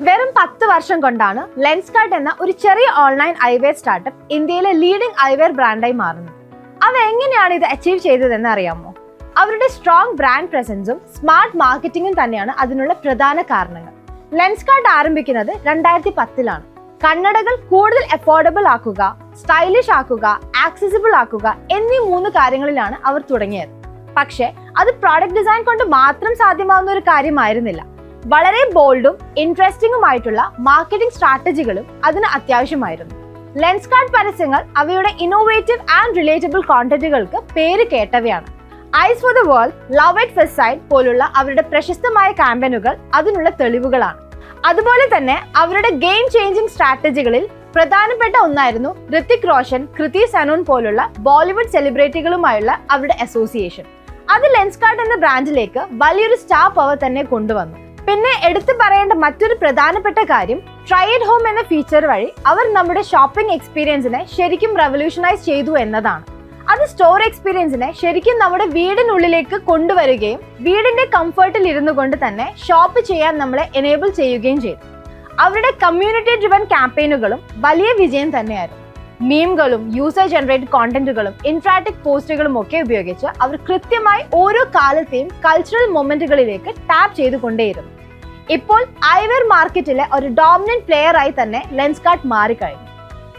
വെറും 10 വർഷം കൊണ്ടാണ് ലെൻസ്കാർട്ട് എന്ന ഒരു ചെറിയ ഓൺലൈൻ ഐവെയർ സ്റ്റാർട്ടപ്പ് ഇന്ത്യയിലെ ലീഡിംഗ് ഐവെയർ ബ്രാൻഡായി മാറുന്നത്. അവർ എങ്ങനെയാണ് ഇത് അച്ചീവ് ചെയ്തതെന്ന് അറിയാമോ? അവരുടെ സ്ട്രോങ് ബ്രാൻഡ് പ്രസൻസും സ്മാർട്ട് മാർക്കറ്റിംഗും തന്നെയാണ് അതിനുള്ള പ്രധാന കാരണങ്ങൾ. ലെൻസ്കാർട്ട് ആരംഭിക്കുന്നത് 2010-ലാണ്. കണ്ണടകൾ കൂടുതൽ അഫോർഡബിൾ ആക്കുക, സ്റ്റൈലിഷ് ആക്കുക, ആക്സസിബിൾ ആക്കുക എന്നീ 3 കാര്യങ്ങളിലാണ് അവർ തുടങ്ങിയത്. പക്ഷേ അത് പ്രോഡക്റ്റ് ഡിസൈൻ കൊണ്ട് മാത്രം സാധ്യമാവുന്ന ഒരു കാര്യമായിരുന്നില്ല. വളരെ ബോൾഡും ഇൻട്രസ്റ്റിംഗുമായിട്ടുള്ള മാർക്കറ്റിംഗ് സ്ട്രാറ്റജികളും അതിന് അത്യാവശ്യമായിരുന്നു. ലെൻസ്കാർട്ട് പരസ്യങ്ങൾ അവയുടെ ഇന്നോവേറ്റീവ് ആൻഡ് റിലേറ്റബിൾ കോണ്ടന്റുകൾക്ക് പേര് കേട്ടവയാണ്. Eyes for the world, love at first sight പോലുള്ള അവരുടെ പ്രശസ്തമായ ക്യാമ്പയിനുകൾ അതിനുള്ള തെളിവുകളാണ്. അതുപോലെ തന്നെ അവരുടെ ഗെയിം ചേഞ്ചിങ് സ്ട്രാറ്റജികളിൽ പ്രധാനപ്പെട്ട ഒന്നായിരുന്നു ഋത്തിക് റോഷൻ, കൃതി സനോൺ പോലുള്ള ബോളിവുഡ് സെലിബ്രിറ്റികളുമായുള്ള അവരുടെ അസോസിയേഷൻ. അത് ലെൻസ്കാർട്ട് എന്ന ബ്രാൻഡിലേക്ക് വലിയൊരു സ്റ്റാർ പവർ തന്നെ കൊണ്ടുവന്നു. പിന്നെ എടുത്തു പറയേണ്ട മറ്റൊരു പ്രധാനപ്പെട്ട കാര്യം, ട്രൈ അറ്റ് ഹോം എന്ന ഫീച്ചർ വഴി അവർ നമ്മുടെ ഷോപ്പിംഗ് എക്സ്പീരിയൻസിനെ ശരിക്കും റെവല്യൂഷനൈസ് ചെയ്തു എന്നതാണ്. അത് സ്റ്റോർ എക്സ്പീരിയൻസിനെ ശരിക്കും നമ്മുടെ വീടിനുള്ളിലേക്ക് കൊണ്ടുവരികയും വീടിന്റെ കംഫർട്ടിൽ ഇരുന്നു കൊണ്ട് തന്നെ ഷോപ്പ് ചെയ്യാൻ നമ്മളെ എനേബിൾ ചെയ്യുകയും ചെയ്തു. അവരുടെ കമ്മ്യൂണിറ്റി ഡ്രിവൻ ക്യാമ്പയിനുകളും വലിയ വിജയം തന്നെയായിരുന്നു. മീമുകളും യൂസർ ജനറേറ്റഡ് കോണ്ടന്റുകളും ഇൻട്രാക്റ്റീവ് പോസ്റ്റുകളും ഒക്കെ ഉപയോഗിച്ച് അവർ കൃത്യമായി ഓരോ കാലത്തെയും കൾച്ചറൽ മൊമെന്റുകളിലേക്ക് ടാപ്പ് ചെയ്തുകൊണ്ടേയിരുന്നു. ഇപ്പോൾ ഐവെയർ മാർക്കറ്റിലെ ഒരു ഡോമിനന്റ് പ്ലെയർ ആയി തന്നെ ലെൻസ്കാർട്ട് മാറിക്കഴിഞ്ഞു.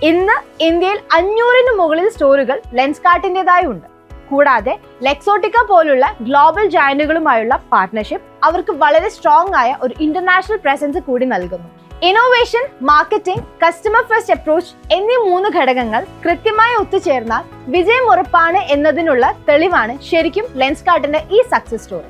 ഇന്ന് ഇന്ത്യയിൽ 500-ന് മുകളിൽ സ്റ്റോറുകൾ ലെൻസ്കാർട്ടിൻ്റെതായി ഉണ്ട്. കൂടാതെ ലെക്സോട്ടിക്ക പോലുള്ള ഗ്ലോബൽ ജയന്റുകളുമായുള്ള പാർട്ട്ണർഷിപ്പ് അവർക്ക് വളരെ സ്ട്രോങ് ആയ ഒരു ഇന്റർനാഷണൽ പ്രസൻസ് കൂടി നൽകുന്നു. Innovation, marketing, customer first approach എന്നീ 3 ഘടകങ്ങൾ കൃത്യമായി ഒത്തുചേർന്നാൽ വിജയം ഉറപ്പാണ് എന്നതിനുള്ള തെളിവാണ് ശരിക്കും ലെൻസ്കാർട്ടിന്റെ ഈ സക്സസ് സ്റ്റോറി.